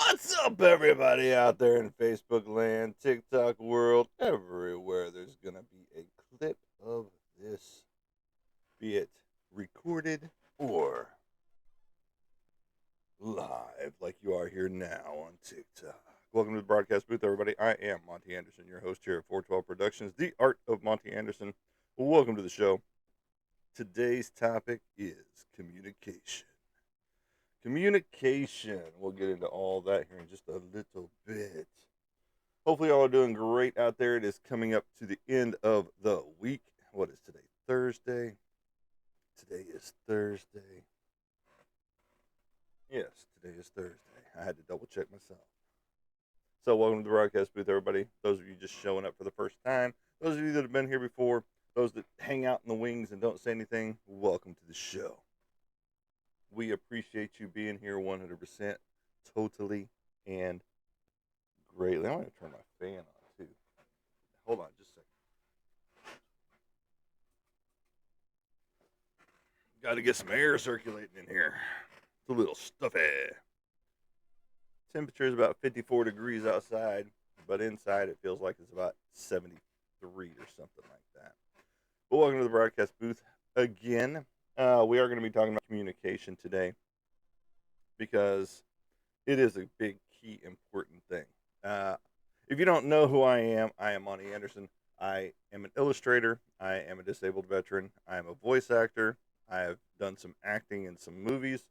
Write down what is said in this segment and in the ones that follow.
What's up, everybody out there in Facebook land, TikTok world, everywhere? There's gonna be a clip of this, be it recorded or live, like you are here now on TikTok. Welcome to the broadcast booth, everybody. I am Monty Anderson, your host here at 412 Productions, the art of Monty Anderson. Welcome to the show. Today's topic is communication. Communication. We'll get into all that here in just a little bit. Hopefully, y'all are doing great out there. It is coming up to the end of the week. What is today? Thursday. Today is Thursday. Yes, today is Thursday. I had to double check myself. So, welcome to the broadcast booth, everybody. Those of you just showing up for the first time, those of you that have been here before, those that hang out in the wings and don't say anything, welcome to the show. We appreciate you being here 100%, totally, and greatly. I'm going to turn my fan on, too. Hold on just a second. Got to get some air circulating in here. It's a little stuffy. Temperature is about 54 degrees outside, but inside it feels like it's about 73 or something like that. But welcome to the broadcast booth again. We are going to be talking about communication today because it is a big, key, important thing. If you don't know who I am Monty Anderson. I am an illustrator. I am a disabled veteran. I am a voice actor. I have done some acting in some movies.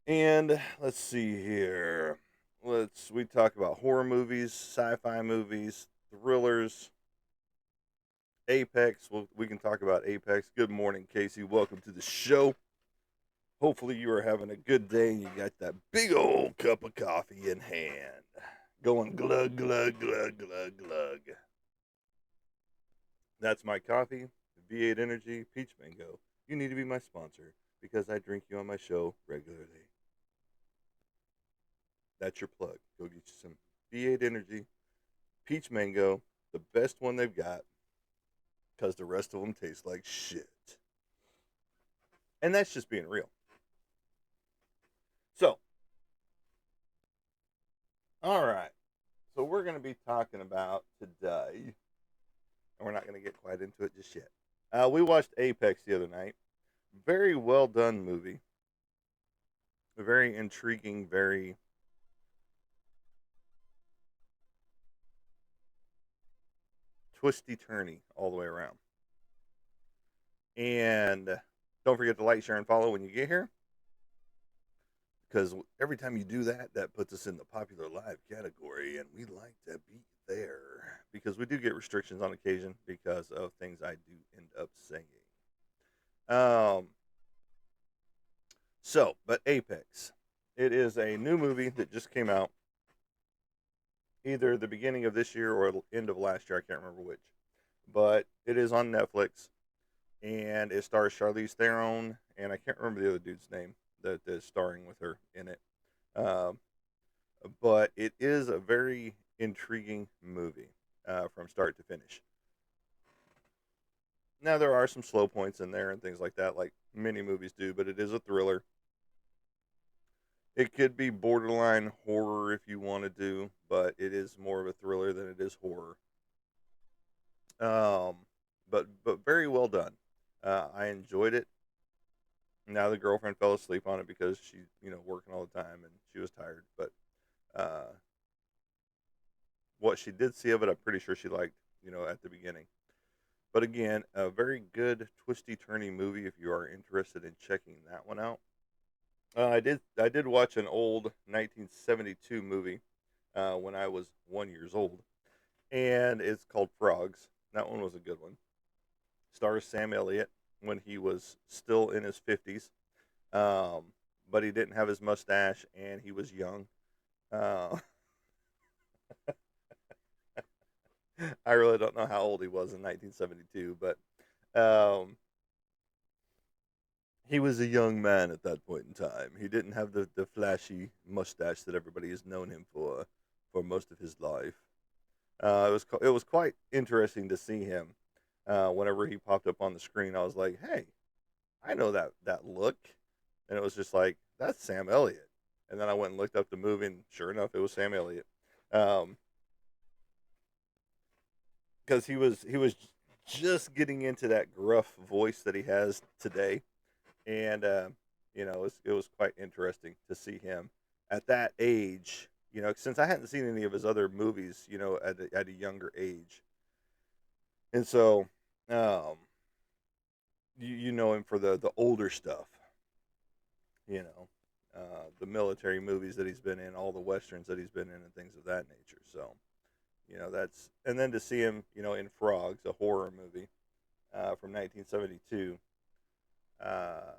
And let's see here. We talk about horror movies, sci-fi movies, thrillers, Apex. We can talk about Apex. Good morning, Casey. Welcome to the show. Hopefully you are having a good day and you got that big old cup of coffee in hand. Going glug, glug, glug, glug, glug. That's my coffee, V8 Energy, Peach Mango. You need to be my sponsor because I drink you on my show regularly. That's your plug. Go get you some V8 Energy, Peach Mango, the best one they've got because the rest of them taste like shit. And that's just being real. So, all right. So we're going to be talking about today, and we're not going to get quite into it just yet. We watched Apex the other night. Very well done movie. Very intriguing, very twisty turny all the way around. And don't forget to like, share, and follow when you get here. Because every time you do that, that puts us in the popular live category, and we like to be there. Because we do get restrictions on occasion because of things I do end up saying. Um, but Apex. It is a new movie that just came out either the beginning of this year or the end of last year. I can't remember which. But it is on Netflix, and it stars Charlize Theron, and I can't remember the other dude's name that is starring with her in it. Um, but it is a very intriguing movie from start to finish. Now, there are some slow points in there and things like that, like many movies do, but it is a thriller. It could be borderline horror if you want to do, but it is more of a thriller than it is horror. Um, but very well done. I enjoyed it. Now the girlfriend fell asleep on it because she's working all the time and she was tired. But uh, what she did see of it, I'm pretty sure she liked. At the beginning. But again, a very good twisty turny movie if you are interested in checking that one out. I did watch an old 1972 movie when I was 1 years old, and it's called Frogs. That one was a good one. Stars Sam Elliott when he was still in his 50s, um, but he didn't have his mustache and he was young. Uh, I really don't know how old he was in 1972, but um, he was a young man at that point in time. He didn't have the flashy mustache that everybody has known him for most of his life. It was quite interesting to see him. Whenever he popped up on the screen, I was like, "Hey, I know that look," and it was just like, "That's Sam Elliott." And then I went and looked up the movie, and sure enough, it was Sam Elliott. Um, because he was just getting into that gruff voice that he has today, and it was quite interesting to see him at that age. Since I hadn't seen any of his other movies, at a younger age, and so um, you know him for the older stuff, you know, the military movies that he's been in, all the westerns that he's been in, and things of that nature. So that's and then to see him, in Frogs, a horror movie from 1972. Uh,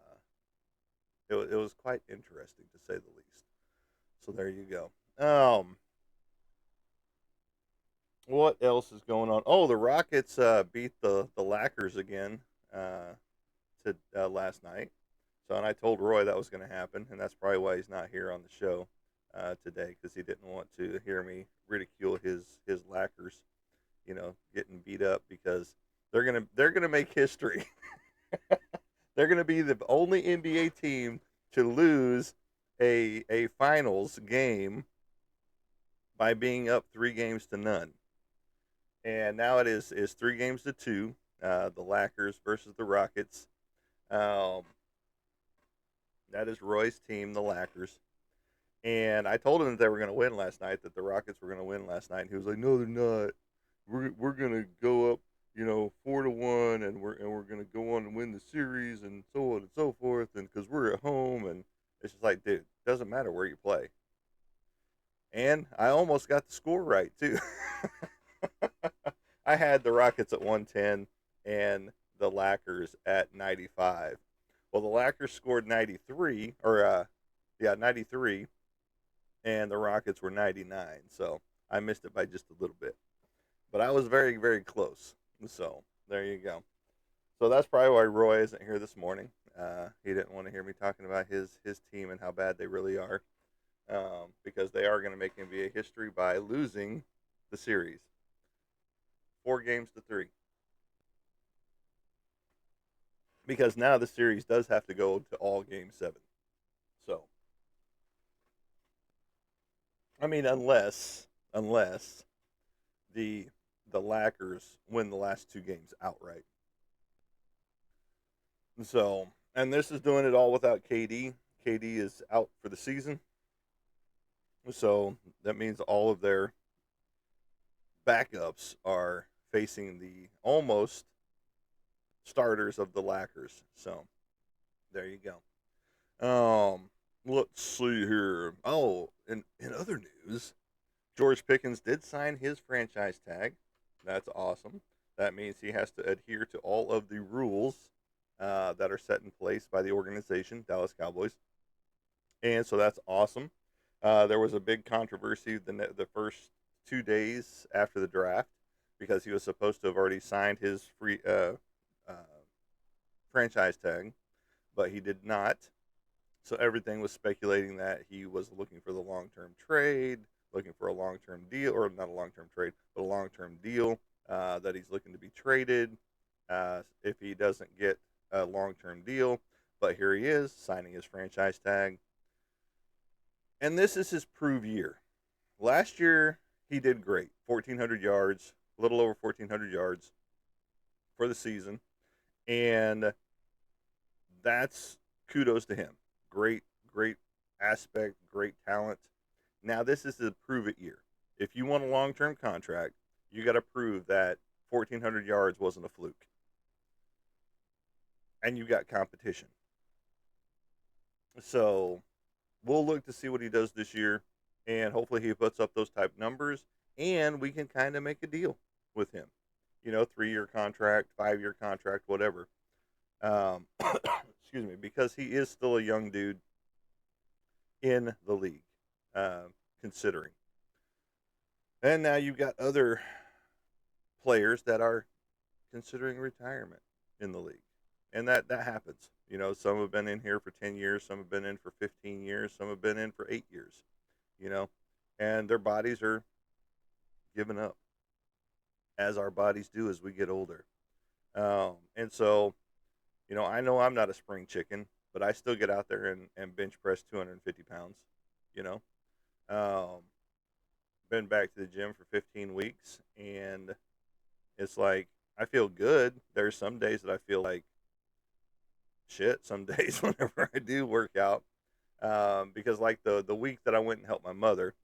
it was quite interesting to say the least. So there you go. What else is going on? Oh, the Rockets beat the Lackers again to last night. So, and I told Roy that was going to happen, and that's probably why he's not here on the show today, because he didn't want to hear me ridicule his Lackers, getting beat up, because they're gonna make history. They're gonna be the only NBA team to lose a finals game by being up 3 games to none. And now it is 3 games to 2. The Lackers versus the Rockets. Um, that is Roy's team, the Lackers. And I told him that they were going to win last night, that the Rockets were going to win last night. And he was like, "No, they're not. We're going to go up, 4-1, and we're going to go on and win the series, and so on and so forth, and because we're at home." And it's just like, dude, it doesn't matter where you play. And I almost got the score right too. I had the Rockets at 110 and the Lackers at 95. Well, the Lackers scored 93, or 93, and the Rockets were 99. So I missed it by just a little bit, but I was very, very close. So there you go. So that's probably why Roy isn't here this morning. He didn't want to hear me talking about his team and how bad they really are, because they are going to make NBA history by losing the series 4 games to 3. Because now the series does have to go to all game 7. So I mean, unless the the Lackers win the last 2 games outright. So, and this is doing it all without KD. KD is out for the season. So that means all of their backups are facing the almost starters of the Lackers. So there you go. Let's see here. Oh, in other news, George Pickens did sign his franchise tag. That's awesome. That means he has to adhere to all of the rules that are set in place by the organization, Dallas Cowboys. And so that's awesome. There was a big controversy the first 2 days after the draft, because he was supposed to have already signed his free uh, franchise tag, but he did not. So everything was speculating that he was looking for the long term trade, looking for a long term deal, or not a long term trade, but a long term deal, that he's looking to be traded if he doesn't get a long term deal. But here he is signing his franchise tag. And this is his prove year. Last year, he did great, 1,400 yards, a little over 1,400 yards for the season. And that's kudos to him. Great, great aspect, great talent. Now, this is the prove it year. If you want a long term contract, you got to prove that 1,400 yards wasn't a fluke. And you got competition. So we'll look to see what he does this year. And hopefully he puts up those type numbers. And we can kind of make a deal with him. 3-year contract, 5-year contract, whatever. Excuse me, because he is still a young dude in the league, considering. And now you've got other players that are considering retirement in the league, and that happens. Some have been in here for 10 years, some have been in for 15 years, some have been in for 8 years. You know, and their bodies are giving up, as our bodies do as we get older. And so, I know I'm not a spring chicken, but I still get out there and bench press 250 pounds. You know, um, been back to the gym for 15 weeks, and it's like I feel good. There's some days that I feel like shit. Some days whenever I do work out, because like the week that I went and helped my mother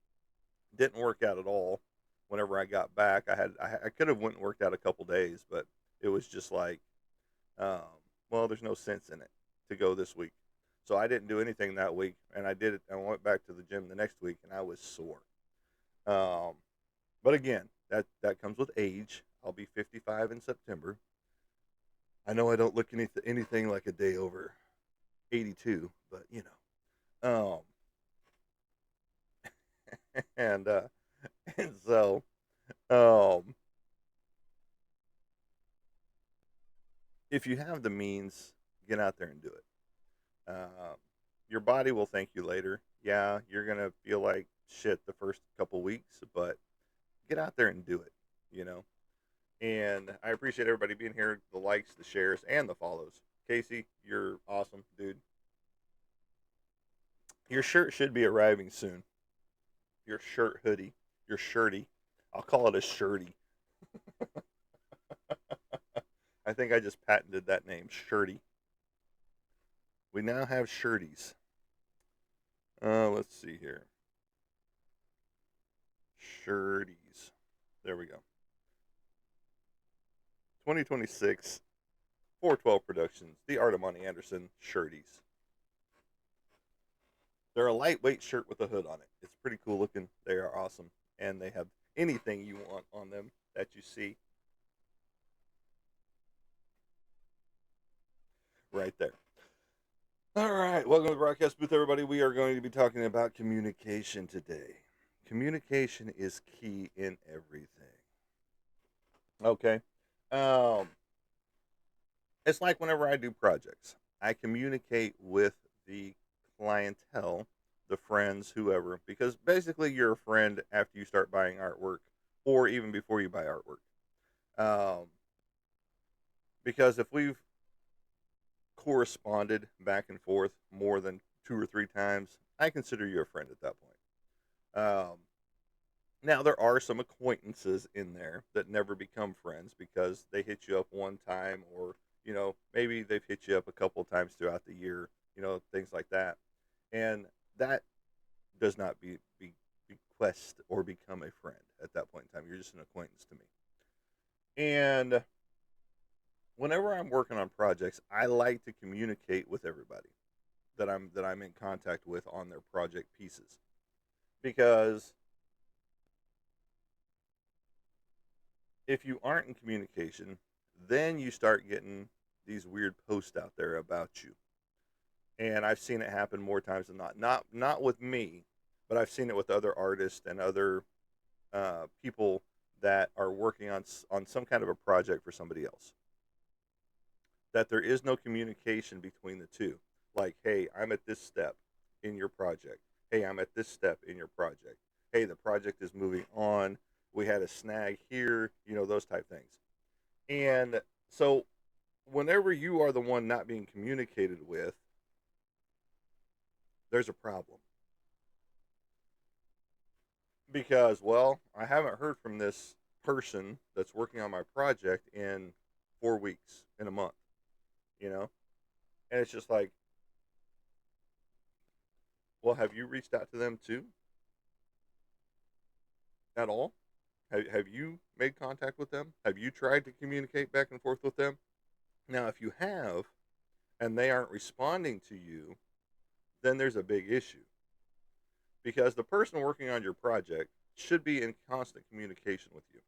didn't work out at all. Whenever I got back, I could have went and worked out a couple days, but it was just like, um, well, there's no sense in it to go this week. So I didn't do anything that week, and I did it. I went back to the gym the next week, and I was sore. Um, but again, that comes with age. I'll be 55 in September. I know I don't look anything like a day over 82, but you know, and and so um, if you have the means, get out there and do it. Uh, your body will thank you later. Yeah, you're gonna feel like shit the first couple weeks, but get out there and do it. You know. And I appreciate everybody being here, the likes, the shares, and the follows. Casey, you're awesome, dude. Your shirt should be arriving soon. Your shirt hoodie, your shirty. I'll call it a shirty. I think I just patented that name, shirty. We now have shirties. Let's see here. Shirties. There we go. 2026 412 Productions, The Art of Monty Anderson shirties. They're a lightweight shirt with a hood on it. It's pretty cool looking. They are awesome. And they have anything you want on them that you see right there. All right. Welcome to the broadcast booth, everybody. We are going to be talking about communication today. Communication is key in everything. Okay. Um, it's like whenever I do projects, I communicate with the clientele, the friends, whoever, because basically you're a friend after you start buying artwork or even before you buy artwork. Um, because if we've corresponded back and forth more than two or three times, I consider you a friend at that point. Now, there are some acquaintances in there that never become friends because they hit you up one time, or maybe they've hit you up a couple of times throughout the year, things like that, and that does not bequest or become a friend at that point in time. You're just an acquaintance to me. And whenever I'm working on projects, I like to communicate with everybody that I'm in contact with on their project pieces, because if you aren't in communication, then you start getting these weird posts out there about you. And I've seen it happen more times than not. Not with me, but I've seen it with other artists and other people that are working on some kind of a project for somebody else. That there is no communication between the two. Like, hey, I'm at this step in your project. Hey, I'm at this step in your project. Hey, the project is moving on. We had a snag here, those type things. And so, whenever you are the one not being communicated with, there's a problem. Because, well, I haven't heard from this person that's working on my project in 4 weeks, in a month, you know? And it's just like, well, have you reached out to them too at all? Have you made contact with them? Have you tried to communicate back and forth with them? Now, if you have, and they aren't responding to you, then there's a big issue, because the person working on your project should be in constant communication with you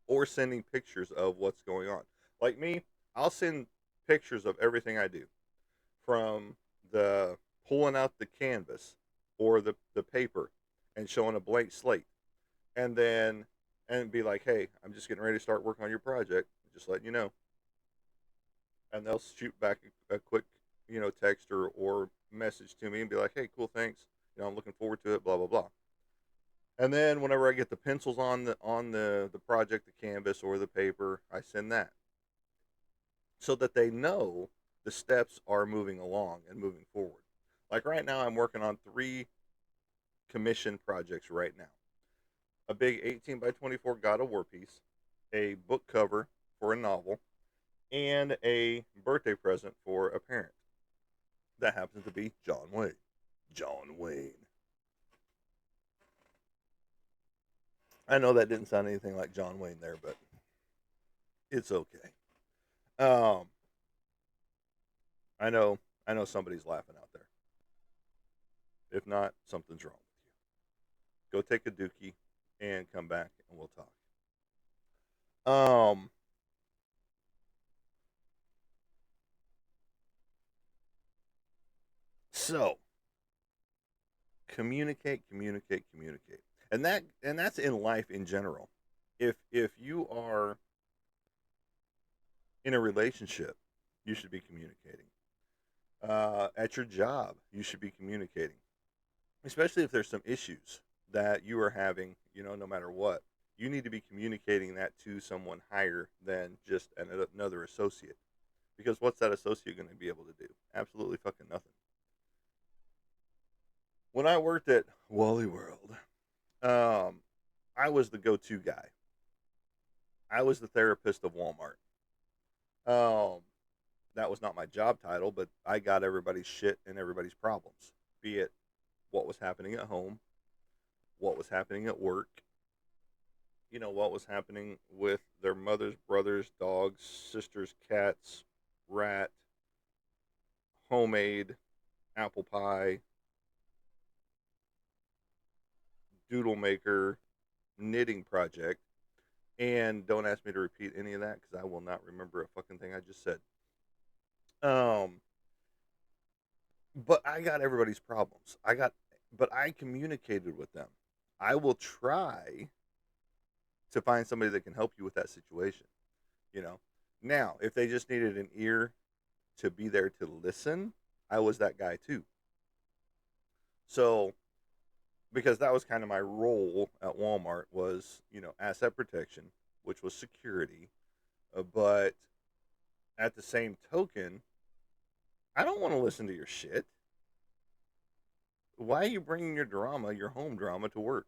or sending pictures of what's going on. Like me, I'll send pictures of everything I do, from the pulling out the canvas or the paper and showing a blank slate, and then and be like, hey, I'm just getting ready to start working on your project, just letting you know. And they'll shoot back a quick, text or message to me and be like, hey, cool, thanks. I'm looking forward to it, blah blah blah. And then whenever I get the pencils on the project, the canvas or the paper, I send that so that they know the steps are moving along and moving forward. Like right now, I'm working on three. commission projects right now. A big 18 by 24 God of War piece, a book cover for a novel, and a birthday present for a parent. That happens to be John Wayne. John Wayne. I know that didn't sound anything like John Wayne there, but it's okay. Um, I know, I know somebody's laughing out there. If not, something's wrong with you. Go take a dookie and come back, and we'll talk. Um, so communicate, communicate, communicate, and that's in life in general. If you are in a relationship, you should be communicating. At your job, you should be communicating, especially if there's some issues that you are having. No matter what, you need to be communicating that to someone higher than just another associate. Because what's that associate going to be able to do? Absolutely fucking nothing. When I worked at Wally World, um, I was the go-to guy. I was the therapist of Walmart. Um, that was not my job title, but I got everybody's shit and everybody's problems, be it what was happening at home, what was happening at work, what was happening with their mothers, brothers, dogs, sisters, cats, rat, homemade, apple pie, doodle maker, knitting project. And don't ask me to repeat any of that because I will not remember a fucking thing I just said. Um, but I got everybody's problems. But I communicated with them. I will try to find somebody that can help you with that situation. You know. Now, if they just needed an ear to be there to listen, I was that guy too. So, because that was kind of my role at Walmart was, asset protection, which was security, but at the same token, I don't want to listen to your shit. Why are you bringing your drama, your home drama, to work?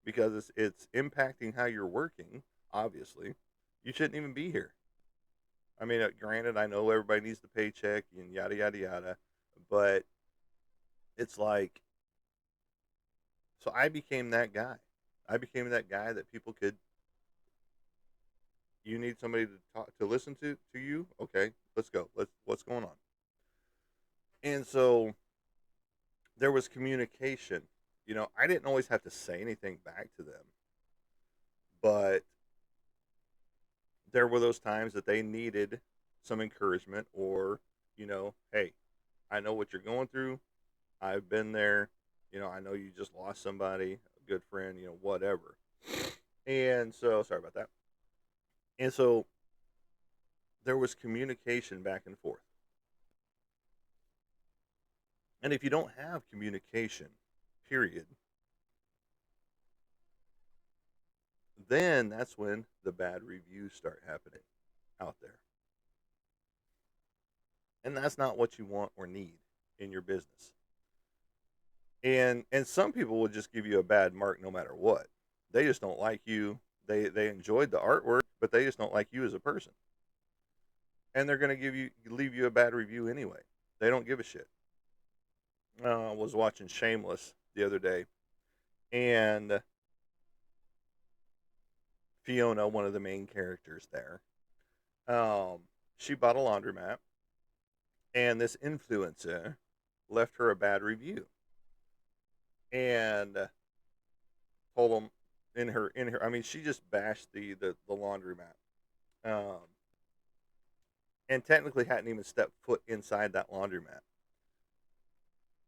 Because it's impacting how you're working. Obviously, you shouldn't even be here. I mean, granted, I know everybody needs the paycheck and yada yada yada, but it's like, so I became that guy. I became that guy that people could. You need somebody to talk to listen to you. Okay, let's go. What's going on? And so there was communication. I didn't always have to say anything back to them, but there were those times that they needed some encouragement or, hey, I know what you're going through. I've been there. I know you just lost somebody, a good friend, whatever. And so, sorry about that. And so there was communication back and forth. And if you don't have communication, period, then that's when the bad reviews start happening out there. And that's not what you want or need in your business. And some people will just give you a bad mark no matter what. They just don't like you. They enjoyed the artwork, but they just don't like you as a person. And they're going to leave you a bad review anyway. They don't give a shit. I was watching Shameless the other day, and Fiona, one of the main characters there, um, she bought a laundromat, and this influencer left her a bad review, and told them in her. I mean, she just bashed the laundromat, um, and technically hadn't even stepped foot inside that laundromat.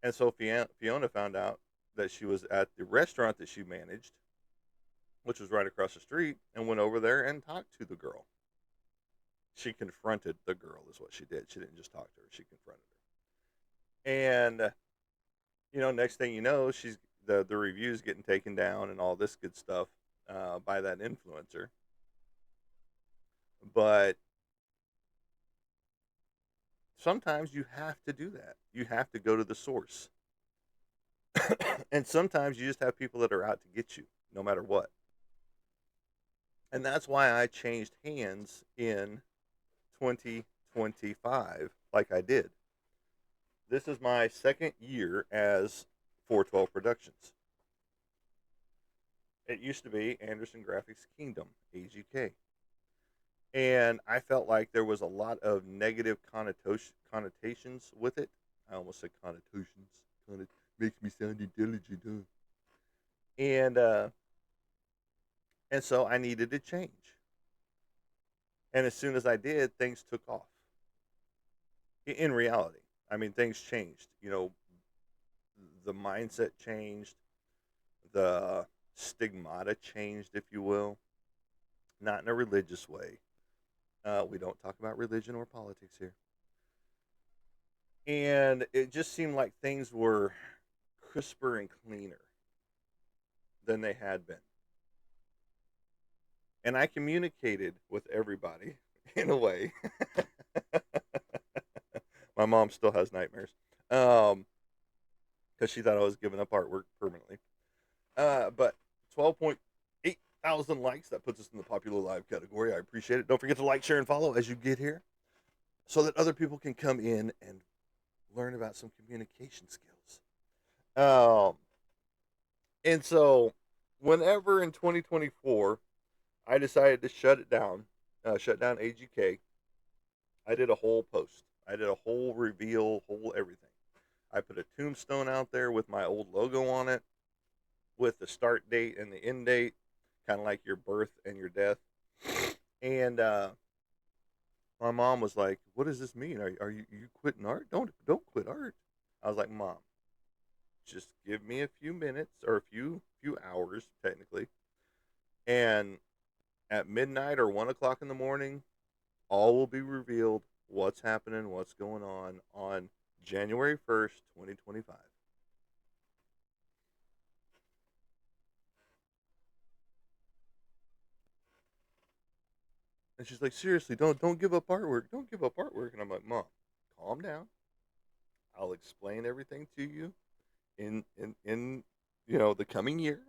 And so Fiona found out that she was at the restaurant that she managed, which was right across the street, and went over there and talked to the girl. She confronted the girl, is what she did. She didn't just talk to her; she confronted her. And next thing you know, she's the reviews getting taken down and all this good stuff by that influencer. But sometimes you have to do that. You have to go to the source. And sometimes you just have people that are out to get you, no matter what. And that's why I changed hands in 2025 like I did. This is my second year as 412 Productions. It used to be Anderson Graphics Kingdom, AGK. And I felt like there was a lot of negative connotations with it. I almost said connotations. Makes me sound intelligent, huh? And uh, and so I needed to change. And as soon as I did, things took off. In reality, I mean, things changed. The mindset changed, the stigmata changed, if you will, not in a religious way. We don't talk about religion or politics here. And it just seemed like things were crisper and cleaner than they had been. And I communicated with everybody in a way. My mom still has nightmares because she thought I was giving up artwork permanently. But 12.8 thousand likes, that puts us in the popular live category. I appreciate it. Don't forget to like, share, and follow as you get here so that other people can come in and learn about some communication skills. Um, and so, whenever in 2024 I decided to shut down AGK, I did a whole post. I did a whole reveal, whole everything. I put a tombstone out there with my old logo on it, with the start date and the end date, kind of like your birth and your death. And my mom was like, "What does this mean? Are you quitting art? Don't quit art." I was like, "Mom, just give me a few minutes or a few hours technically, and at midnight or 1 o'clock in the morning, all will be revealed. What's happening? What's going on January 1st, 2025." And she's like, "Seriously, don't give up artwork. Don't give up artwork." And I'm like, "Mom, calm down. I'll explain everything to you in the coming year,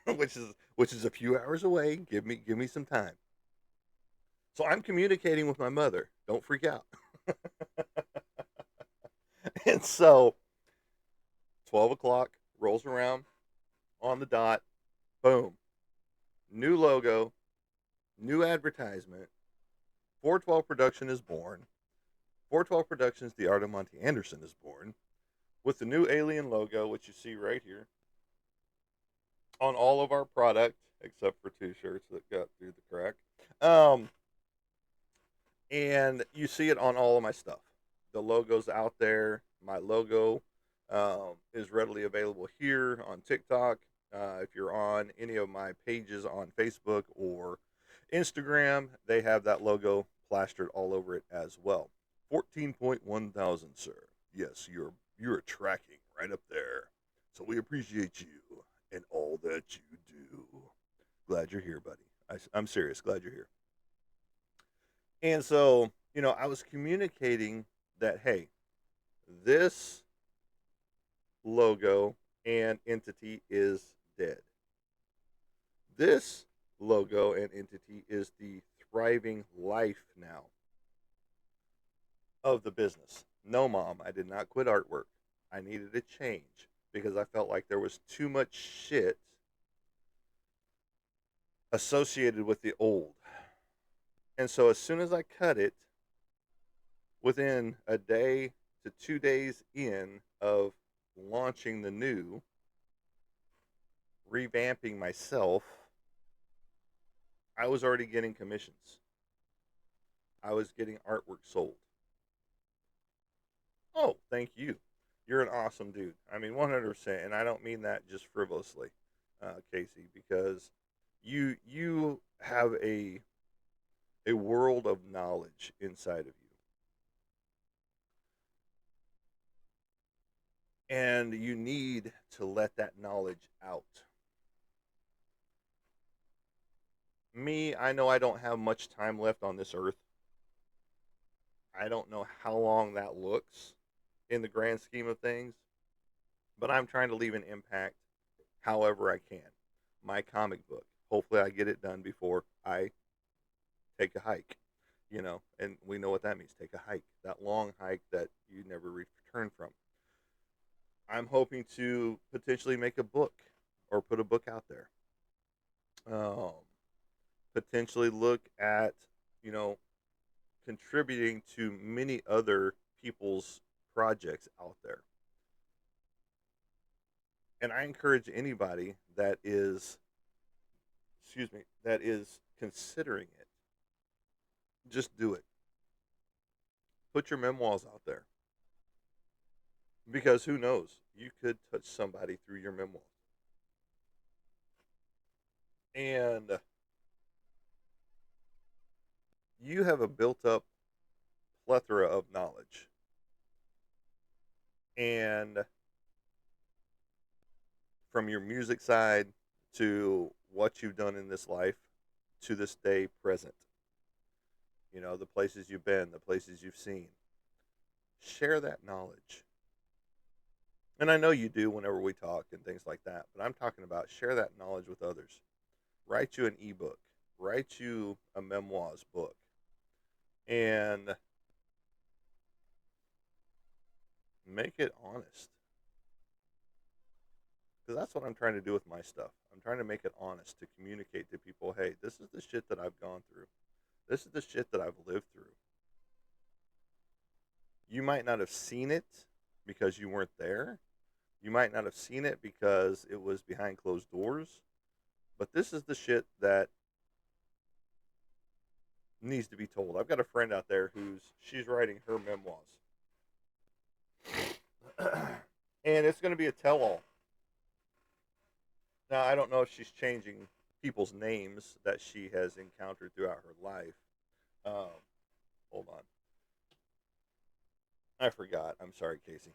which is a few hours away. Give me some time." So I'm communicating with my mother. Don't freak out. And so 12 o'clock rolls around on the dot. Boom. New logo, new advertisement. 412 Production is born. 412 Productions, The Art of Monty Anderson is born with the new alien logo, which you see right here on all of our product, except for two shirts that got through the crack. Um, and you see it on all of my stuff. The logo's out there. My logo is readily available here on TikTok. If you're on any of my pages on Facebook or Instagram, they have that logo plastered all over it as well. 14.1 thousand, sir. Yes, you're tracking right up there. So we appreciate you and all that you do. Glad you're here, buddy. I'm serious. Glad you're here. And so, I was communicating that, hey, this logo and entity is dead. This logo and entity is the thriving life now of the business. No, Mom, I did not quit artwork. I needed a change because I felt like there was too much shit associated with the old. And so as soon as I cut it, within a day to 2 days in of launching the new, revamping myself, I was already getting commissions. I was getting artwork sold. Oh, thank you. You're an awesome dude. I mean, 100%. And I don't mean that just frivolously, Casey, because you have a world of knowledge inside of you, and you need to let that knowledge out. Me, I know I don't have much time left on this earth. I don't know how long that looks in the grand scheme of things, but I'm trying to leave an impact however I can. My comic book. Hopefully, I get it done before I take a hike. And we know what that means. Take a hike. That long hike that you never return from. I'm hoping to potentially make a book or put a book out there. Um, Potentially look at, you know, contributing to many other people's projects out there. And I encourage anybody that is, that is considering it, just do it. Put your memoirs out there because who knows, you could touch somebody through your memoirs. And you have a built up plethora of knowledge. And from your music side to what you've done in this life to this day present, the places you've been, the places you've seen, share that knowledge. And I know you do whenever we talk and things like that, but I'm talking about share that knowledge with others. Write you an ebook, write you a memoirs book, and make it honest. Because that's what I'm trying to do with my stuff. I'm trying to make it honest to communicate to people, hey, this is the shit that I've gone through. This is the shit that I've lived through. You might not have seen it because you weren't there. You might not have seen it because it was behind closed doors. But this is the shit that needs to be told. I've got a friend out there she's writing her memoirs. And it's going to be a tell all. Now, I don't know if she's changing people's names that she has encountered throughout her life. Um, Hold on. I forgot. I'm sorry, Casey.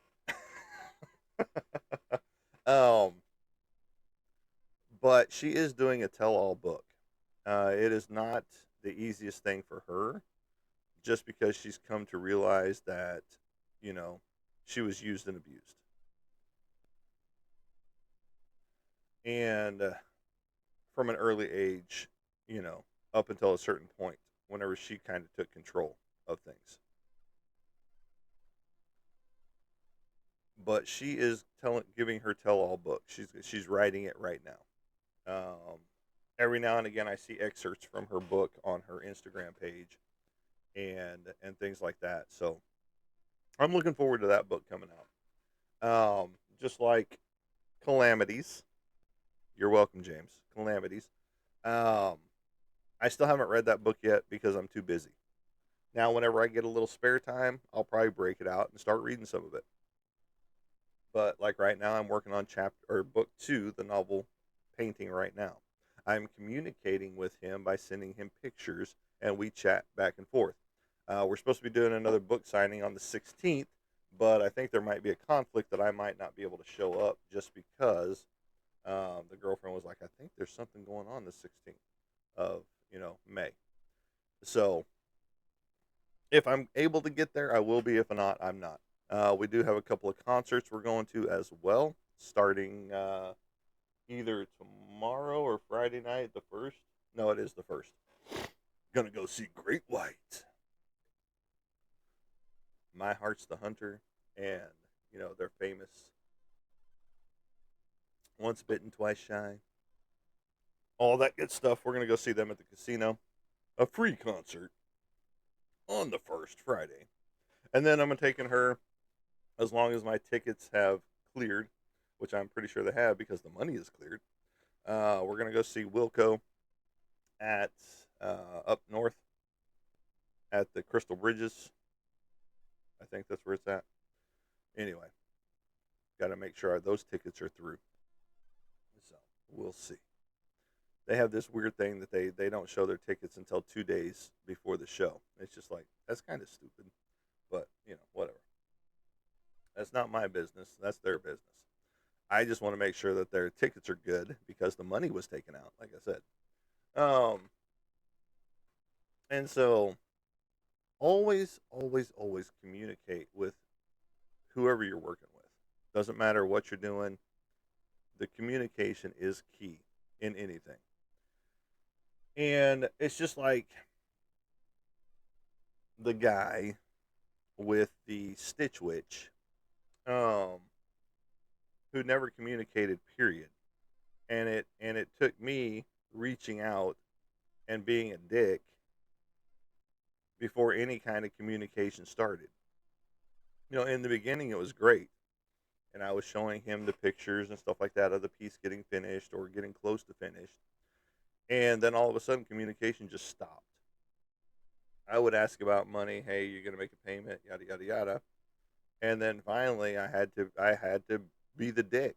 um, but she is doing a tell all book. It is not the easiest thing for her just because she's come to realize that, you know, she was used and abused. And from an early age, up until a certain point, whenever she kind of took control of things. But she is giving her tell-all book. She's writing it right now. Every now and again, I see excerpts from her book on her Instagram page, and things like that. So I'm looking forward to that book coming out. Just like Calamities. You're welcome, James. Calamities. Um, I still haven't read that book yet because I'm too busy. Now, whenever I get a little spare time, I'll probably break it out and start reading some of it. But like right now, I'm working on chapter or book two, the novel Painting right now. I'm communicating with him by sending him pictures, and we chat back and forth. We're supposed to be doing another book signing on the 16th, but I think there might be a conflict that I might not be able to show up just because the girlfriend was like, I think there's something going on the 16th of May. So if I'm able to get there, I will be. If not, I'm not. We do have a couple of concerts we're going to as well, starting either tomorrow or Friday night. The first, no, it is the first. Gonna go see Great White. My Heart's the Hunter, and they're famous. Once bitten, twice shy. All that good stuff. We're gonna go see them at the casino. A free concert on the first Friday, and then I'm taking her as long as my tickets have cleared, which I'm pretty sure they have because the money is cleared. We're gonna go see Wilco at up north at the Crystal Bridges. I think that's where it's at. Anyway, got to make sure those tickets are through. So we'll see. They have this weird thing that they don't show their tickets until 2 days before the show. It's just like that's kind of stupid, but whatever. That's not my business. That's their business. I just want to make sure that their tickets are good because the money was taken out, like I said. And so always, always, always communicate with whoever you're working with. Doesn't matter what you're doing, the communication is key in anything. And it's just like the guy with the Stitch Witch, um, who never communicated, period. And it took me reaching out and being a dick before any kind of communication started. In the beginning it was great, and I was showing him the pictures and stuff like that of the piece getting finished or getting close to finished. And then all of a sudden communication just stopped. I would ask about money, hey, you're going to make a payment, yada yada yada. And then finally I had to be the dick.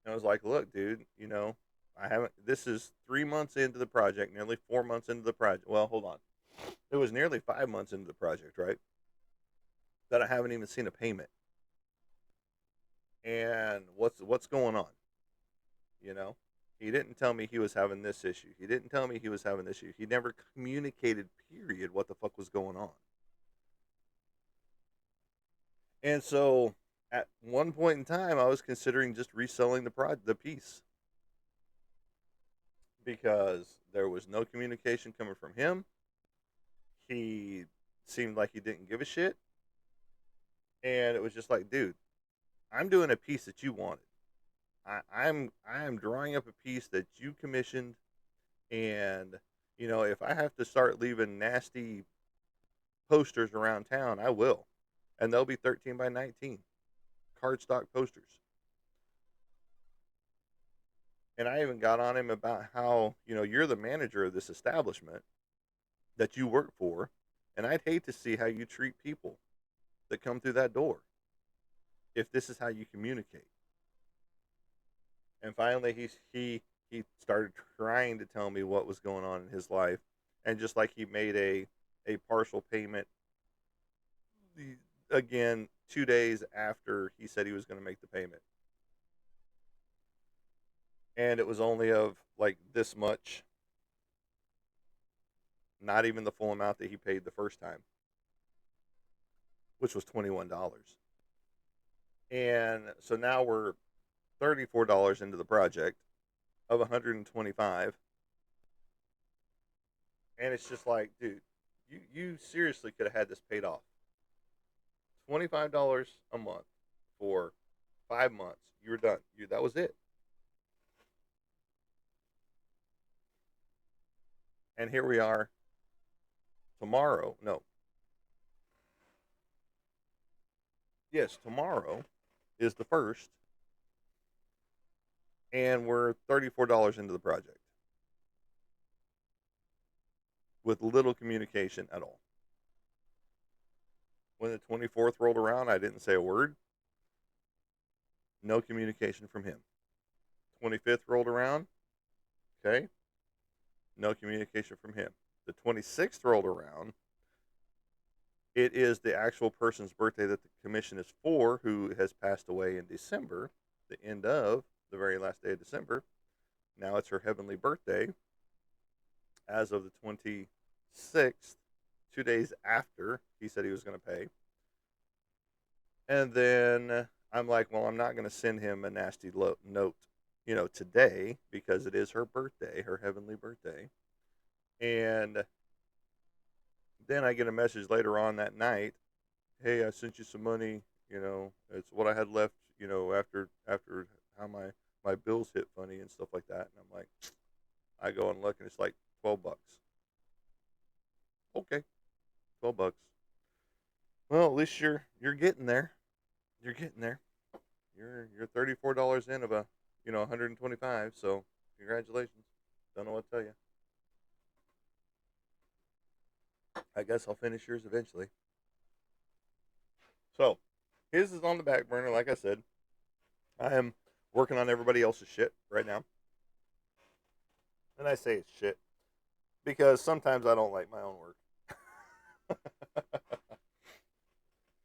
And I was like, look, dude, I haven't this is 3 months into the project, nearly 4 months into the project. Well, hold on. It was nearly 5 months into the project, right? That I haven't even seen a payment. And what's going on? You know, he didn't tell me he was having this issue. He didn't tell me he was having this issue. He never communicated, period, what the fuck was going on. And so at one point in time, I was considering just reselling the piece because there was no communication coming from him. He seemed like he didn't give a shit, and it was just like, dude, I'm doing a piece that you wanted. I'm drawing up a piece that you commissioned, and if I have to start leaving nasty posters around town, I will, and they'll be 13 by 19 cardstock posters. And I even got on him about how you're the manager of this establishment that you work for, and I'd hate to see how you treat people that come through that door if this is how you communicate. And finally, he started trying to tell me what was going on in his life, and just like he made a partial payment again 2 days after he said he was going to make the payment, and it was only of like this much, not even the full amount that he paid the first time, which was $21. And so now we're $34 into the project of 125, and it's just like, dude, you seriously could have had this paid off. $25 a month for 5 months. You were done. That was it. And here we are tomorrow. No, yes, tomorrow is the first, and we're $34 into the project with little communication at all. When the 24th rolled around, I didn't say a word. No communication from him. 25th rolled around. Okay. No communication from him. The 26th rolled around. It is the actual person's birthday that the commission is for, who has passed away in December, the end of the very last day of December. Now it's her heavenly birthday as of the 26th, 2 days after he said he was going to pay. And then I'm like, well, I'm not going to send him a nasty note, today, because it is her birthday, her heavenly birthday. And then I get a message later on that night, hey, I sent you some money. It's what I had left. After how my bills hit funny and stuff like that. And I'm like, I go and look, and it's like $12. Okay, $12. Well, at least you're getting there. You're getting there. You're $34 in of a 125. So congratulations. Don't know what to tell you. I guess I'll finish yours eventually. So his is on the back burner, like I said. I am working on everybody else's shit right now. And I say it's shit because sometimes I don't like my own work.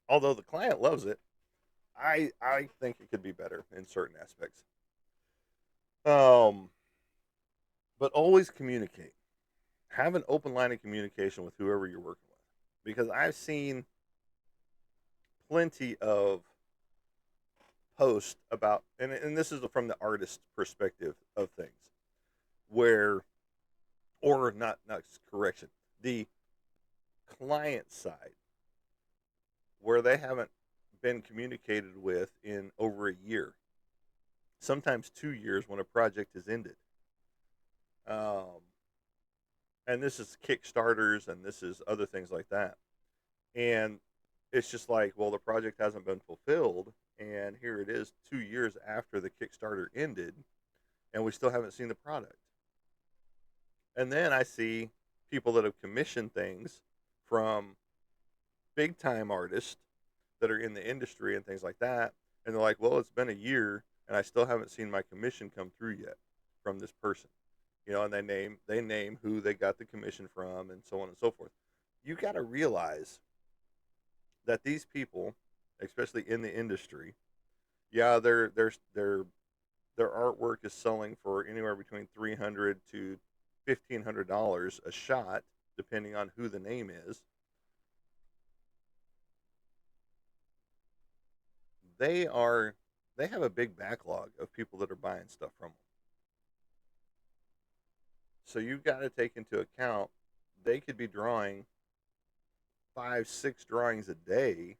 Although the client loves it, I think it could be better in certain aspects. Um, but always communicate. Have an open line of communication with whoever you're working with, because I've seen plenty of posts about, and this is from the artist perspective of things, where, or not correction, the client side, where they haven't been communicated with in over a year, sometimes 2 years when a project has ended. Um, and this is Kickstarters and this is other things like that. And it's just like, well, the project hasn't been fulfilled. And here it is 2 years after the Kickstarter ended, and we still haven't seen the product. And then I see people that have commissioned things from big time artists that are in the industry and things like that. And they're like, well, it's been a year and I still haven't seen my commission come through yet from this person. And they name who they got the commission from and so on and so forth. You got to realize that these people, especially in the industry, yeah, their artwork is selling for anywhere between $300 to $1,500 a shot, depending on who the name is. They are they have a big backlog of people that are buying stuff from them. So you've got to take into account they could be drawing 5, 6 drawings a day,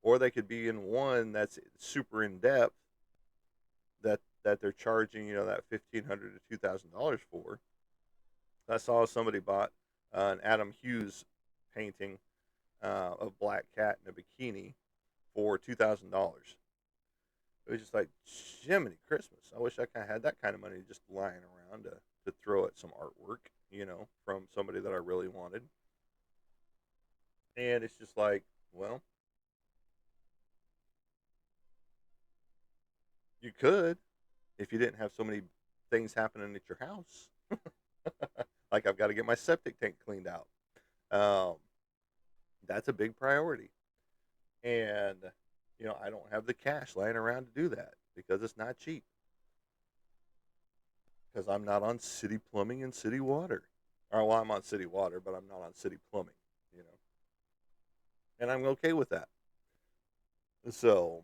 or they could be in one that's super in depth that they're charging that $1,500 to $2,000 for. I saw somebody bought an Adam Hughes painting of Black Cat in a bikini for $2,000. It was just like, Jiminy Christmas. I wish I kind of had that kind of money just lying around to throw at some artwork, from somebody that I really wanted. And it's just like, well, you could if you didn't have so many things happening at your house. Like, I've got to get my septic tank cleaned out. Um, that's a big priority. And, I don't have the cash lying around to do that because it's not cheap. Because I'm not on city plumbing and city water. Or, well, I'm on city water, but I'm not on city plumbing, you know. And I'm okay with that. So,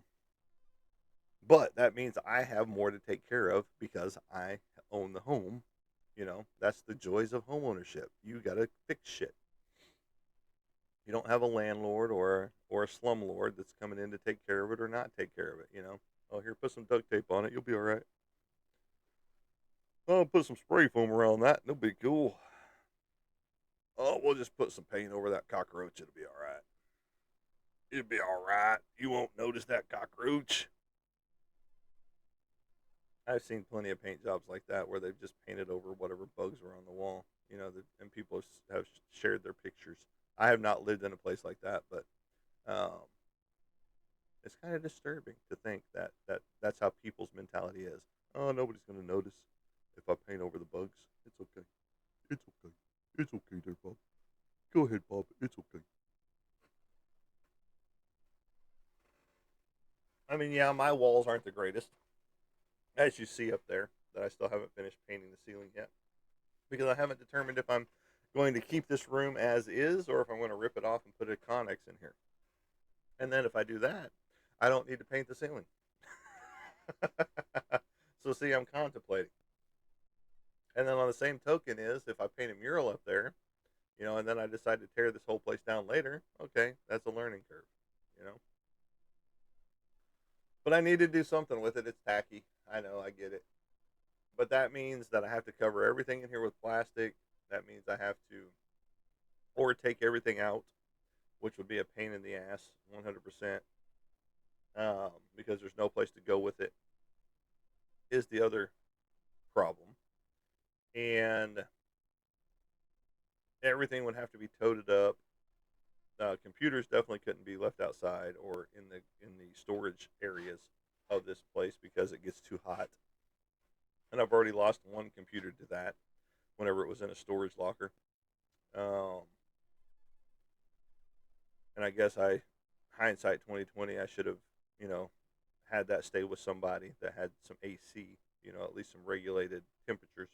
but that means I have more to take care of because I own the home. That's the joys of home ownership. You got to fix shit. You don't have a landlord or a slumlord that's coming in to take care of it or not take care of it. Oh, here, put some duct tape on it. You'll be all right. Oh, put some spray foam around that. It'll be cool. Oh, we'll just put some paint over that cockroach. It'll be all right. It'll be all right. You won't notice that cockroach. I've seen plenty of paint jobs like that where they've just painted over whatever bugs were on the wall. And people have shared their pictures. I have not lived in a place like that, but um, it's kind of disturbing to think that's how people's mentality is. Oh, nobody's going to notice if I paint over the bugs. It's okay. It's okay. It's okay there, Bob. Go ahead, Bob. It's okay. I mean, yeah, my walls aren't the greatest, as you see up there, that I still haven't finished painting the ceiling yet. Because I haven't determined if I'm going to keep this room as is or if I'm going to rip it off and put a Connex in here. And then if I do that, I don't need to paint the ceiling. So see, I'm contemplating. And then on the same token is if I paint a mural up there, and then I decide to tear this whole place down later, okay, that's a learning curve, you know. But I need to do something with it. It's tacky. I know, I get it. But that means that I have to cover everything in here with plastic. That means I have to, or take everything out, which would be a pain in the ass, 100%, because there's no place to go with it, is the other problem. And everything would have to be toted up. Computers definitely couldn't be left outside or in the storage areas of this place because it gets too hot. And I've already lost one computer to that whenever it was in a storage locker. Um, and I guess hindsight 2020, I should have, you know, had that stay with somebody that had some AC, at least some regulated temperatures.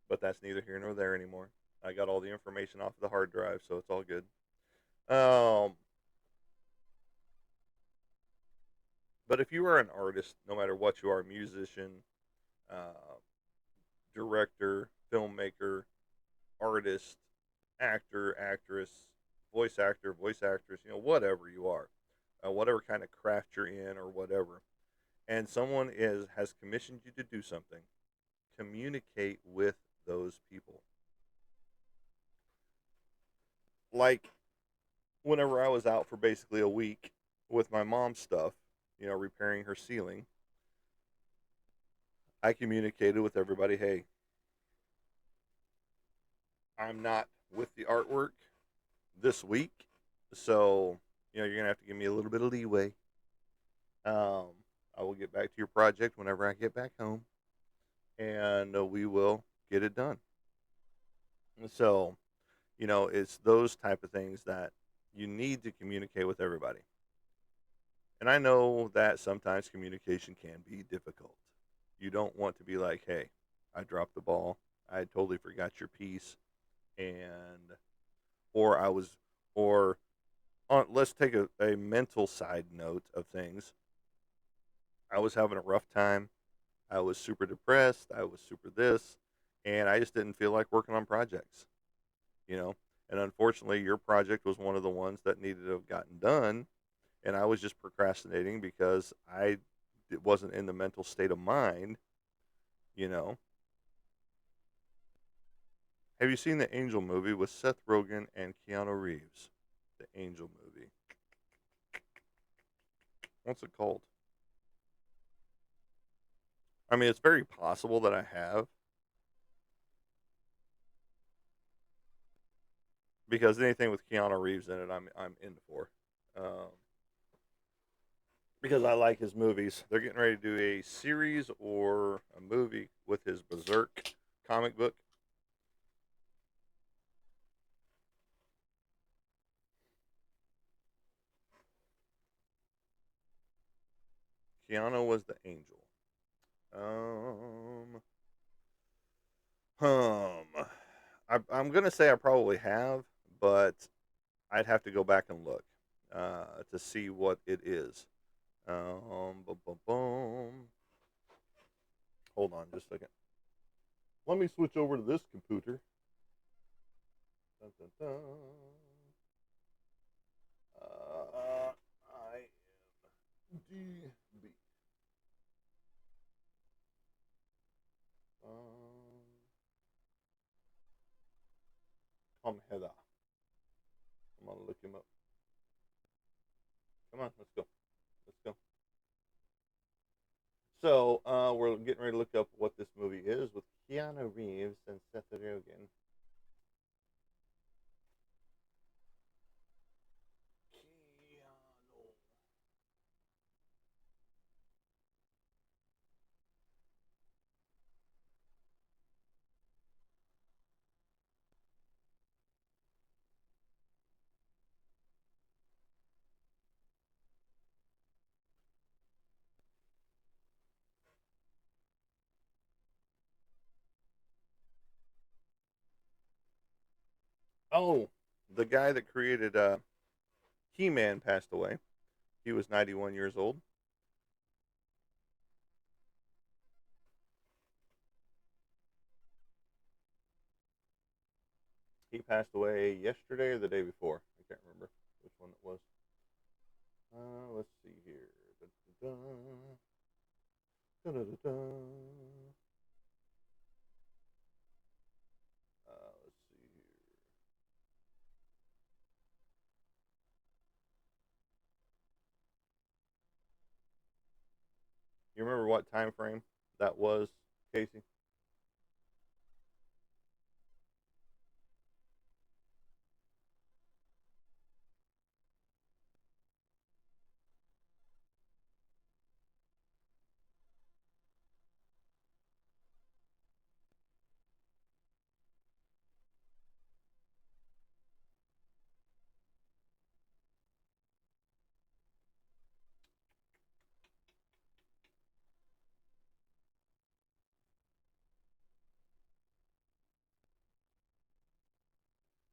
But that's neither here nor there anymore. I got all the information off of the hard drive, so it's all good. But if you are an artist, no matter what you are, musician, uh, director, filmmaker, artist, actor, actress, voice actor, voice actress, whatever you are, whatever kind of craft you're in or whatever, and someone has commissioned you to do something, communicate with those people. Like whenever I was out for basically a week with my mom's stuff, repairing her ceiling, I communicated with everybody, hey, I'm not with the artwork this week, so you're gonna have to give me a little bit of leeway. Um, I will get back to your project whenever I get back home, and we will get it done. So, it's those type of things that you need to communicate with everybody. And I know that sometimes communication can be difficult. You don't want to be like, "Hey, I dropped the ball. I totally forgot your piece," and or I was, or let's take a mental side note of things. I was having a rough time. I was super depressed. I was super this, and I just didn't feel like working on projects, you know. And unfortunately, your project was one of the ones that needed to have gotten done, and I was just procrastinating because it wasn't in the mental state of mind, you know. Have you seen the Angel movie with Seth Rogen and Keanu Reeves? The Angel movie. What's it called? I mean, it's very possible that I have, because anything with Keanu Reeves in it, I'm in for. Um, because I like his movies. They're getting ready to do a series or a movie with his Berserk comic book. Keanu was the angel. Um, I'm gonna say I probably have, but I'd have to go back and look to see what it is. Boom, boom, boom. Hold on just a second. Let me switch over to this computer. Dun, dun, dun. IMDb. Um, Tom Hedda. I'm gonna look him up. Come on, let's go. Let's go. So we're getting ready to look up what this movie is with Keanu Reeves and Seth Rogen. Keanu. Oh, the guy that created He-Man passed away. He was 91 years old. He passed away yesterday or the day before. I can't remember which one it was. Let's see here. Da-da-da. Da-da-da-da. Let's see here. You remember what time frame that was, Casey?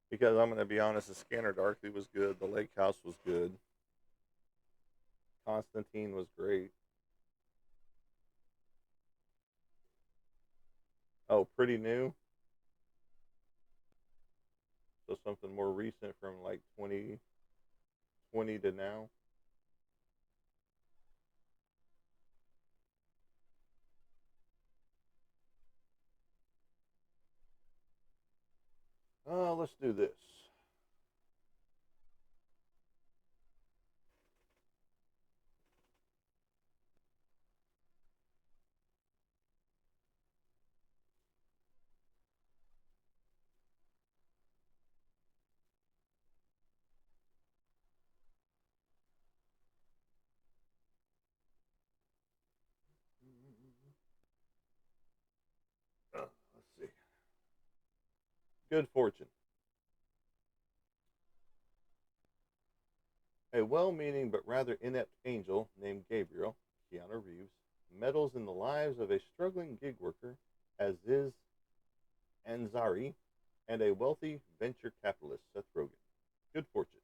Because I'm going to be honest, the Scanner Darkly was good. The Lake House was good. Constantine was great. Oh, pretty new. So something more recent from like 2020 to now. Let's do this. Let's see. Good Fortune. A well meaning but rather inept angel named Gabriel, Keanu Reeves, meddles in the lives of a struggling gig worker, Aziz Ansari, and a wealthy venture capitalist, Seth Rogen. Good Fortune.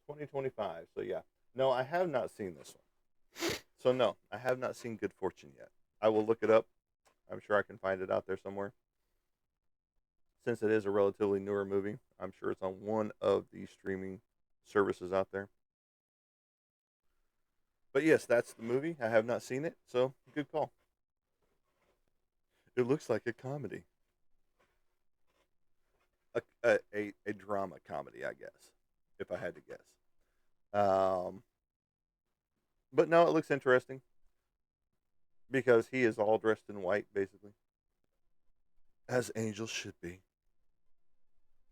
2025. So, yeah. No, I have not seen this one. So, no, I have not seen Good Fortune yet. I will look it up. I'm sure I can find it out there somewhere. Since it is a relatively newer movie, I'm sure it's on one of the streaming services out there. But yes, that's the movie. I have not seen it, so good call. It looks like a comedy, a drama comedy, I guess, if I had to guess. Um, but no, it looks interesting because he is all dressed in white, basically, as angels should be.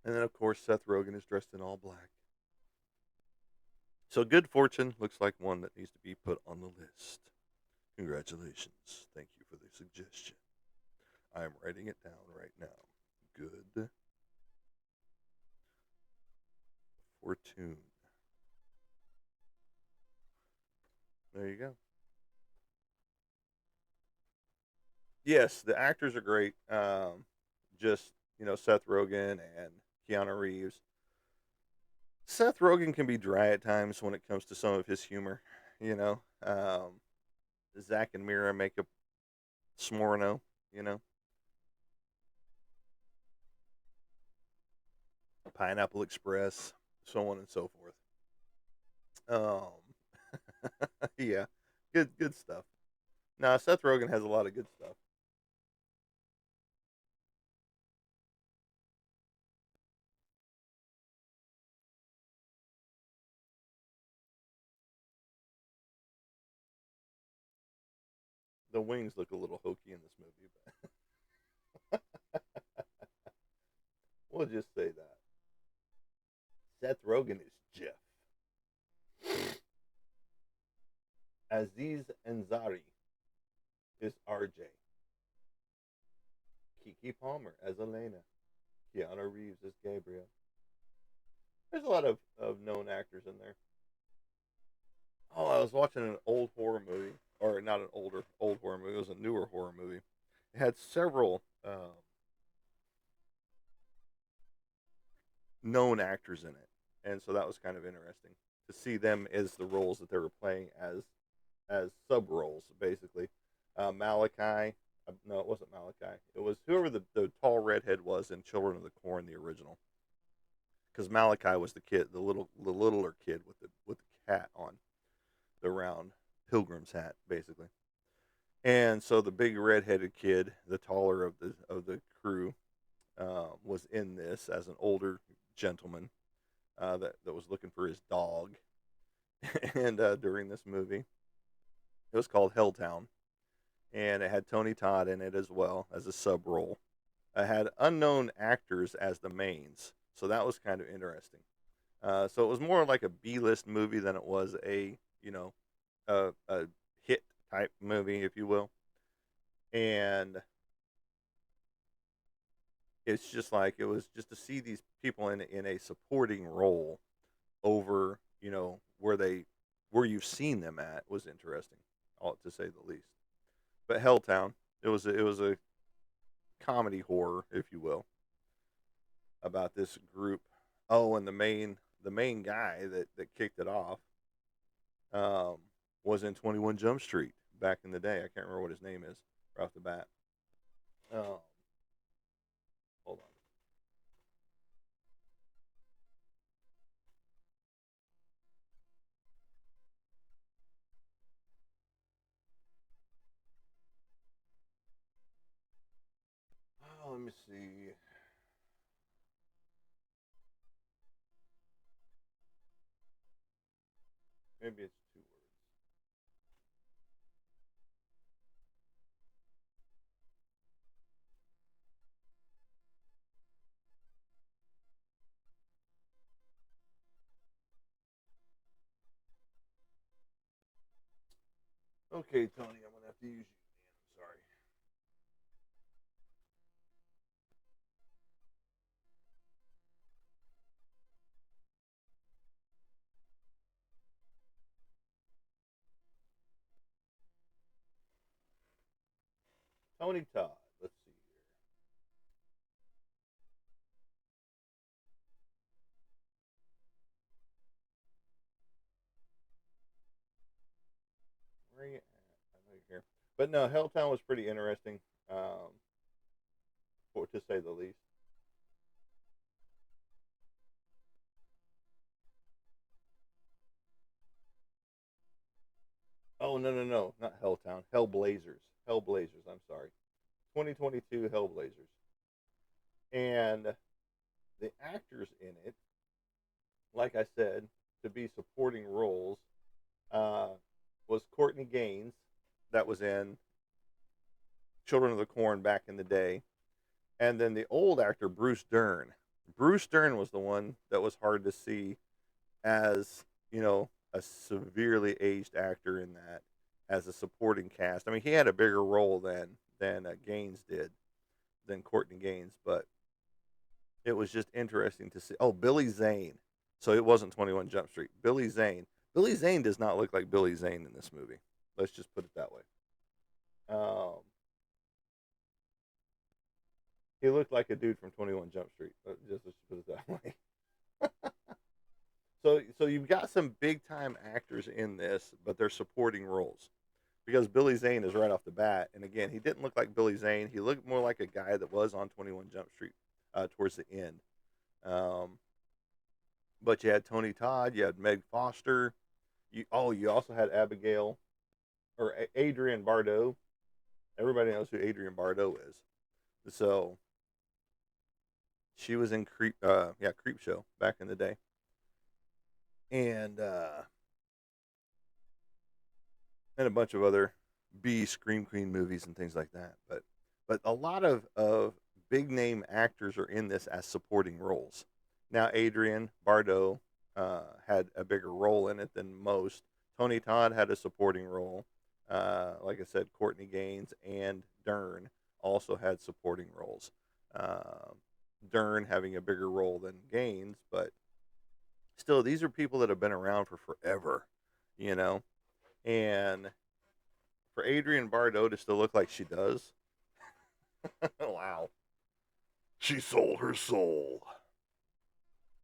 And then, of course, Seth Rogen is dressed in all black. So, Good Fortune looks like one that needs to be put on the list. Congratulations. Thank you for the suggestion. I am writing it down right now. Good Fortune. There you go. Yes, the actors are great. Just Seth Rogen and Keanu Reeves. Seth Rogen can be dry at times when it comes to some of his humor. You know, Zach and Mira make a Smorno. You know, Pineapple Express, so on and so forth. Um, yeah, good stuff. Now Seth Rogen has a lot of good stuff. The wings look a little hokey in this movie, but we'll just say that Seth Rogen is Jeff. Aziz Ansari is RJ. Kiki Palmer as Elena. Keanu Reeves as Gabriel. There's a lot of known actors in there. Oh, I was watching an old horror movie, or not an older old horror movie. It was a newer horror movie. It had several known actors in it, and so that was kind of interesting to see them as the roles that they were playing as sub roles, basically. Malachi, no, it wasn't Malachi. It was whoever the tall redhead was in Children of the Corn, the original. Because Malachi was the kid, the littler kid with the cat on the round pilgrim's hat, basically. And so the big redheaded kid, the taller of the crew, was in this as an older gentleman that was looking for his dog. And during this movie, it was called Helltown, and it had Tony Todd in it as well as a sub role. It had unknown actors as the mains, so that was kind of interesting. So it was more like a B-list movie than it was a hit type movie, if you will. And it's just like it was just to see these people in a supporting role over where you've seen them at was interesting, all to say the least. But Helltown, it was a comedy horror, if you will, about this group. Oh, and the main guy that kicked it off um, was in 21 Jump Street back in the day. I can't remember what his name is right off the bat. Um, hold on. Oh, let me see. Maybe it's two words. Okay, Tony, I'm gonna have to use you, man. I'm sorry. Tony Todd. Let's see here. Where are you at? I know you're here. But no, Helltown was pretty interesting, for to say the least. Oh no no no, not Helltown. Hellblazers. Hellblazers. I'm sorry. 2022 Hellblazers. And the actors in it, like I said, to be supporting roles, uh, was Courtney Gaines, that was in Children of the Corn back in the day, and then the old actor Bruce Dern. Bruce Dern was the one that was hard to see as a severely aged actor in that as a supporting cast. I mean, he had a bigger role than Gaines did than Courtney Gaines, but it was just interesting to see. Oh, Billy Zane. So it wasn't 21 Jump Street. Billy Zane. Billy Zane does not look like Billy Zane in this movie. Let's just put it that way. Um, he looked like a dude from 21 Jump Street. Just let's put it that way. So you've got some big time actors in this, but they're supporting roles because Billy Zane is right off the bat. And again, he didn't look like Billy Zane. He looked more like a guy that was on 21 Jump Street towards the end. Um, but you had Tony Todd, you had Meg Foster, you also had Abigail or Adrienne Barbeau. Everybody knows who Adrienne Barbeau is. So she was in Creep Show back in the day, and and a bunch of other B Scream Queen movies and things like that. But a lot of big name actors are in this as supporting roles. Now Adrienne Barbeau had a bigger role in it than most. Tony Todd had a supporting role. Like I said, Courtney Gaines and Dern also had supporting roles. Uh, Dern having a bigger role than Gaines, but still, these are people that have been around for forever, you know. And for Adrienne Barbeau to still look like she does, wow, she sold her soul,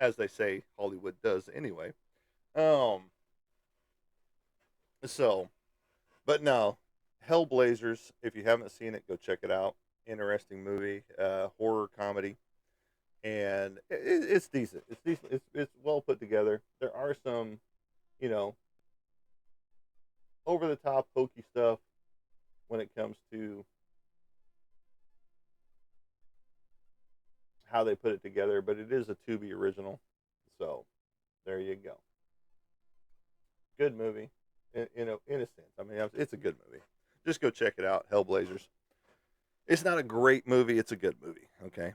as they say Hollywood does anyway. Um, so, but no, Hellblazers. If you haven't seen it, go check it out. Interesting movie, horror comedy, and it's decent. It's decent. It's well put together. There are some, you know, over the top hokey stuff when it comes to how they put it together, but it is a Tubi original. So there you go. Good movie, in a sense. I mean, it's a good movie. Just go check it out, Hellblazers. It's not a great movie. It's a good movie. Okay,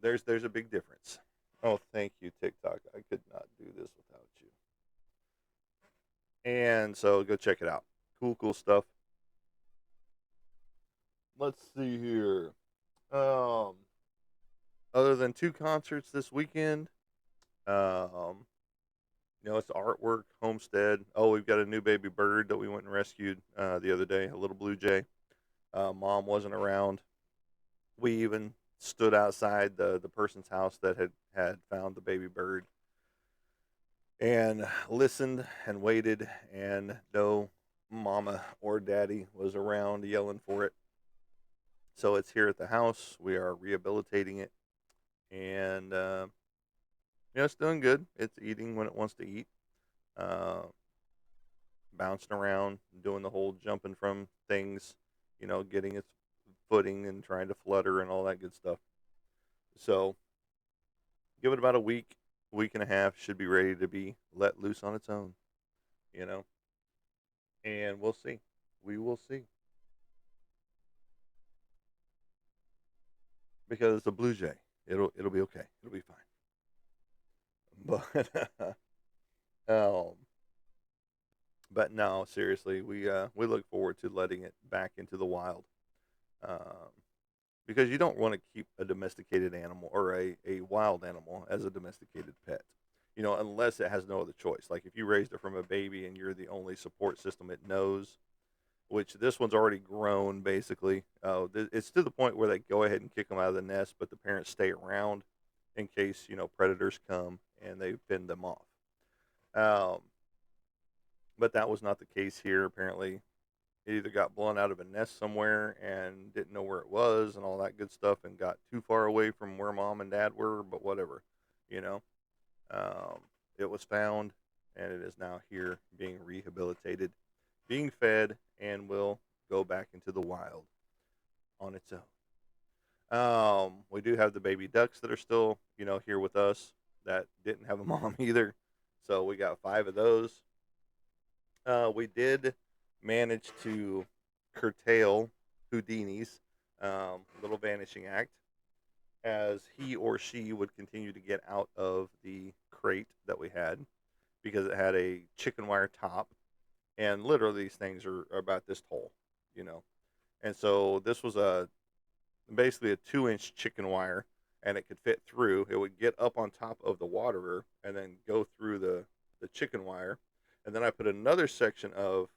there's a big difference. Oh, thank you, TikTok. I could not do this without you. And so go check it out. Cool stuff. Let's see here. Um, other than two concerts this weekend, um, it's artwork, homestead. Oh, we've got a new baby bird that we went and rescued the other day, a little blue jay. Mom wasn't around. We even stood outside the person's house that had found the baby bird and listened and waited, and no mama or daddy was around yelling for it. So it's here at the house. We are rehabilitating it, and it's doing good. It's eating when it wants to eat, uh, bouncing around, doing the whole jumping from things, getting its footing and trying to flutter and all that good stuff. So give it about a week, week and a half, should be ready to be let loose on its own, you know, and we'll see. We will see because it's a blue jay. It'll be okay. It'll be fine. But um, but no, seriously, we look forward to letting it back into the wild. Um, because you don't want to keep a domesticated animal or a wild animal as a domesticated pet, unless it has no other choice. Like if you raised it from a baby and you're the only support system it knows, which this one's already grown basically. It's to the point where they go ahead and kick them out of the nest, but the parents stay around in case predators come and they fend them off. Um, but that was not the case here. Apparently, it either got blown out of a nest somewhere and didn't know where it was and all that good stuff and got too far away from where mom and dad were, but whatever, you know. Um, it was found and it is now here being rehabilitated, being fed, and will go back into the wild on its own. We do have the baby ducks that are still, here with us that didn't have a mom either. So we got five of those. We did manage to curtail Houdini's little vanishing act as he or she would continue to get out of the crate that we had because it had a chicken wire top. And literally, these things are about this tall, you know. And so this was basically a 2-inch chicken wire, and it could fit through. It would get up on top of the waterer and then go through the chicken wire, and then I put another section of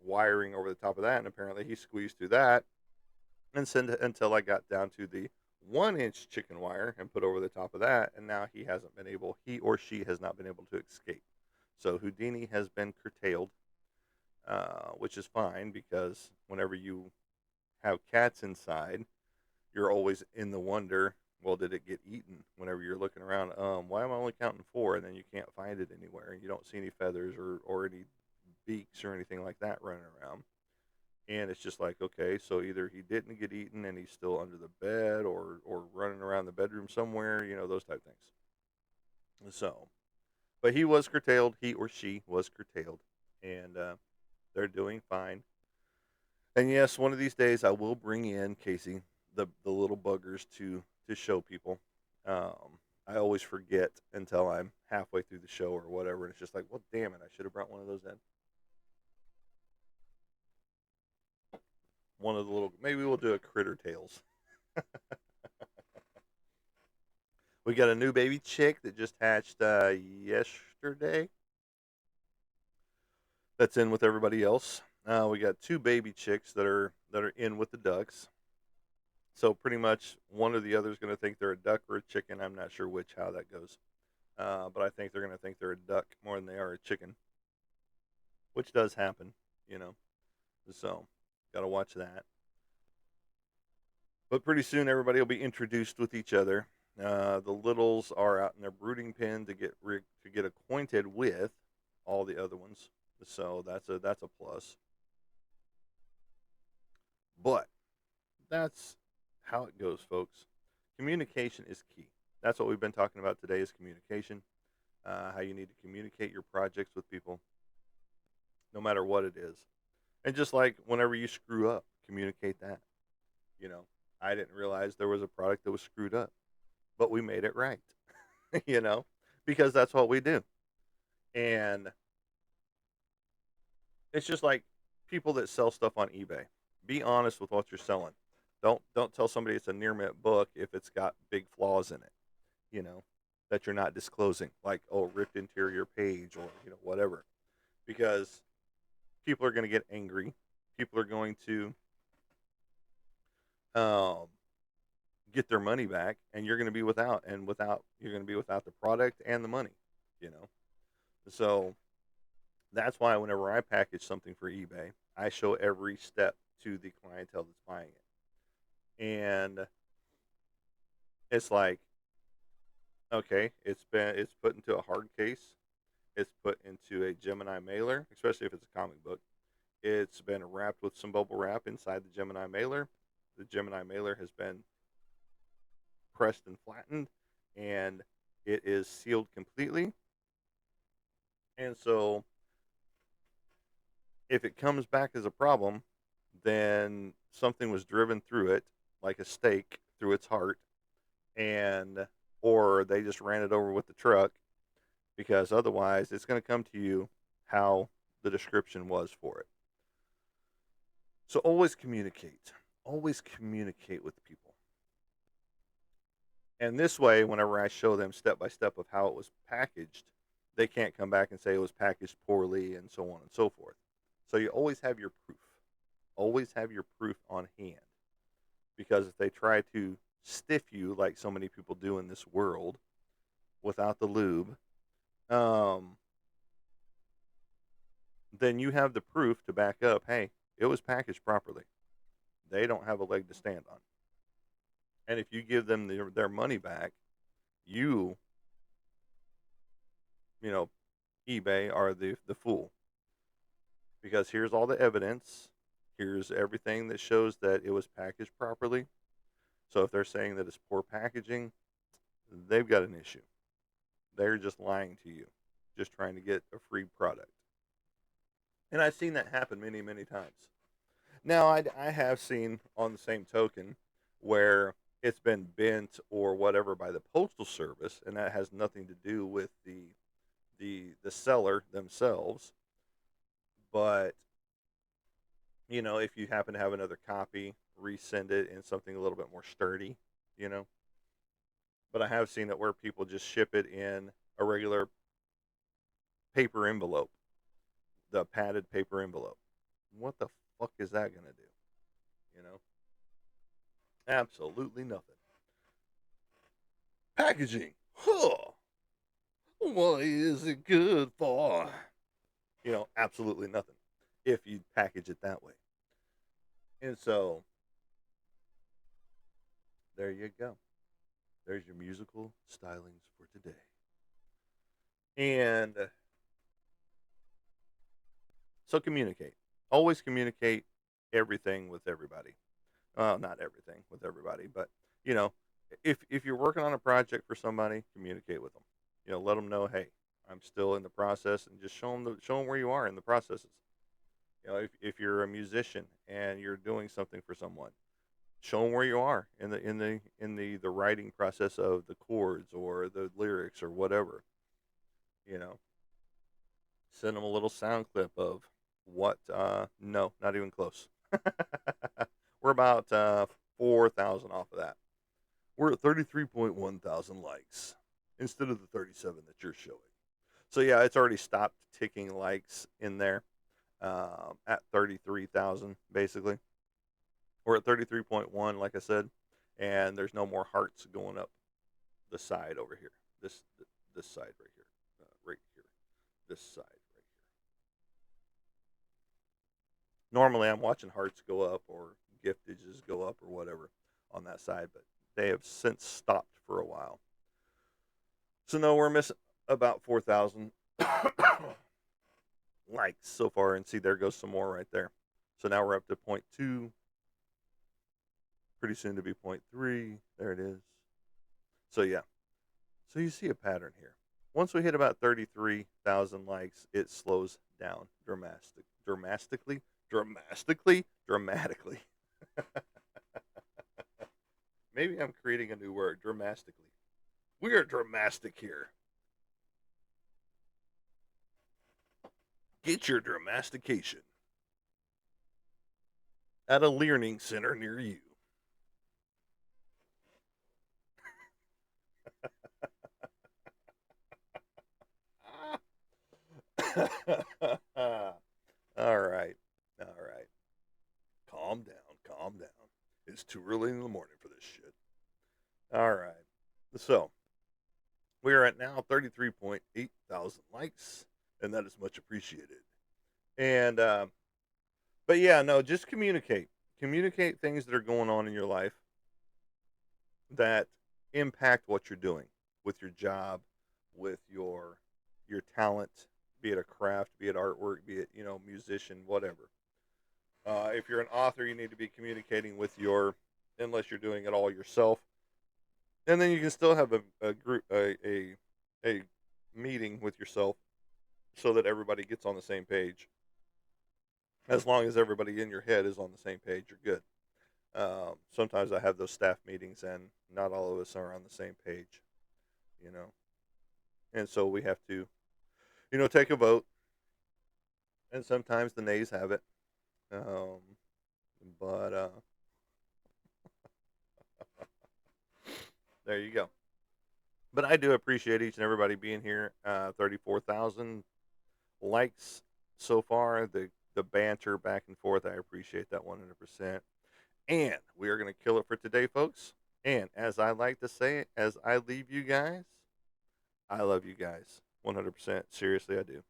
wiring over the top of that, and apparently he squeezed through that and sent it until I got down to the 1-inch chicken wire and put over the top of that, and now he or she has not been able to escape. So Houdini has been curtailed, which is fine because whenever you have cats inside, you're always in the wonder, well, did it get eaten? Whenever you're looking around, why am I only counting four? And then you can't find it anywhere, and you don't see any feathers or any beaks or anything like that running around. And it's just like, okay, so either he didn't get eaten and he's still under the bed, or running around the bedroom somewhere, those type things. So, but he was curtailed. He or she was curtailed, and they're doing fine. And yes, one of these days I will bring in Casey, the little buggers, to show people. I always forget until I'm halfway through the show or whatever, and it's just like, well, damn it, I should have brought one of those in. One of the little, maybe we'll do a Critter Tales. We got a new baby chick that just hatched yesterday. That's in with everybody else. We got two baby chicks that are in with the ducks. So pretty much one or the other is going to think they're a duck or a chicken. I'm not sure how that goes. But I think they're going to think they're a duck more than they are a chicken, which does happen, you know. So, got to watch that. But pretty soon, everybody will be introduced with each other. The littles are out in their brooding pen to get acquainted with all the other ones. So that's a plus. But that's how it goes, folks. Communication is key. That's what we've been talking about today is communication. How you need to communicate your projects with people, no matter what it is. And just like whenever you screw up, communicate that. You know, I didn't realize there was a product that was screwed up, but we made it right. you know, because that's what we do. And it's just like people that sell stuff on eBay. Be honest with what you're selling. Don't tell somebody it's a near mint book if it's got big flaws in it. You know, that you're not disclosing, like ripped interior page or whatever, because people are going to get angry. People are going to um, get their money back, and you're going to be without, you're going to be without the product and the money. You know, So that's why whenever I package something for eBay, I show every step to the clientele that's buying it. And it's like, okay, it's put into a hard case, it's put into a Gemini mailer, especially if it's a comic book. It's been wrapped with some bubble wrap inside the Gemini mailer. The Gemini mailer has been pressed and flattened, and it is sealed completely. And so if it comes back as a problem, then something was driven through it like a stake through its heart, and or they just ran it over with the truck, because otherwise it's going to come to you how the description was for it. So always communicate. Always communicate with people. And this way, whenever I show them step by step of how it was packaged, they can't come back and say it was packaged poorly and so on and so forth. So you always have your proof. Always have your proof on hand. Because if they try to stiff you like so many people do in this world without the lube, um, then you have the proof to back up, hey, it was packaged properly. They don't have a leg to stand on. And if you give them their money back, you, you know, eBay are the fool. Because here's all the evidence. Here's everything that shows that it was packaged properly. So if they're saying that it's poor packaging, they've got an issue. They're just lying to you, just trying to get a free product. And I've seen that happen many, many times. Now, I have seen on the same token where it's been bent or whatever by the postal service, and that has nothing to do with the seller themselves. But if you happen to have another copy, resend it in something a little bit more sturdy, you know. But I have seen it where people just ship it in a regular paper envelope, the padded paper envelope. What the fuck is that gonna do? You know, absolutely nothing. Packaging, huh? What is it good for? Absolutely nothing. If you package it that way, and so there you go. There's your musical stylings for today. And so communicate. Always communicate everything with everybody. Well, not everything with everybody, but you know, if you're working on a project for somebody, communicate with them. Let them know, hey, I'm still in the process, and just show them where you are in the processes. If you're a musician and you're doing something for someone, show them where you are in the writing process of the chords or the lyrics or whatever. You know, send them a little sound clip of what. No, not even close. We're about 4,000 off of that. We're at 33.1 thousand likes instead of the 37 that you're showing. So yeah, it's already stopped ticking likes in there at 33,000 basically. We're at 33.1, like I said, and there's no more hearts going up the side over here. This side right here, this side right here. Normally, I'm watching hearts go up or giftages go up or whatever on that side, but they have since stopped for a while. So no, we're missing about 4,000 likes so far, and see there goes some more right there. So now we're up to point 0.2, pretty soon to be point 0.3. There it is. So yeah, so you see a pattern here. Once we hit about 33,000 likes, it slows down dramatically. Maybe I'm creating a new word, dramatically. We are dramatic here. Get your dramastication at a learning center near you. All right. All right. Calm down. Calm down. It's too early in the morning for this shit. All right. So, we are at now 33.8 thousand likes. and that is much appreciated. And but yeah, no, just communicate. Communicate things that are going on in your life that impact what you're doing with your job, with your talent, be it a craft, be it artwork, be it musician, whatever. If you're an author, you need to be communicating with your, unless you're doing it all yourself, and then you can still have a group a meeting with yourself so that everybody gets on the same page. As long as everybody in your head is on the same page, you're good. Sometimes I have those staff meetings, and not all of us are on the same page, you know, and so we have to, take a vote, and sometimes the nays have it. Um, but there you go. But I do appreciate each and everybody being here. 34,000 likes so far. The banter back and forth, I appreciate that 100%. And we are going to kill it for today, folks. And as I like to say, as I leave you guys, I love you guys 100%. Seriously, I do.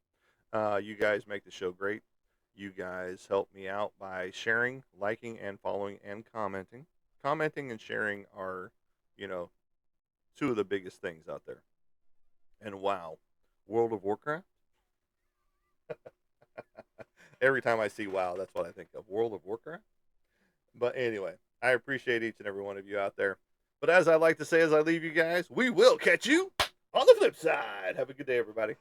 You guys make the show great. You guys help me out by sharing, liking, and following and commenting. Commenting and sharing are, you know, two of the biggest things out there. And wow, World of Warcraft? Every time I see WoW, that's what I think of. World of Warcraft? But anyway, I appreciate each and every one of you out there. But as I like to say, as I leave you guys, we will catch you on the flip side. Have a good day, everybody.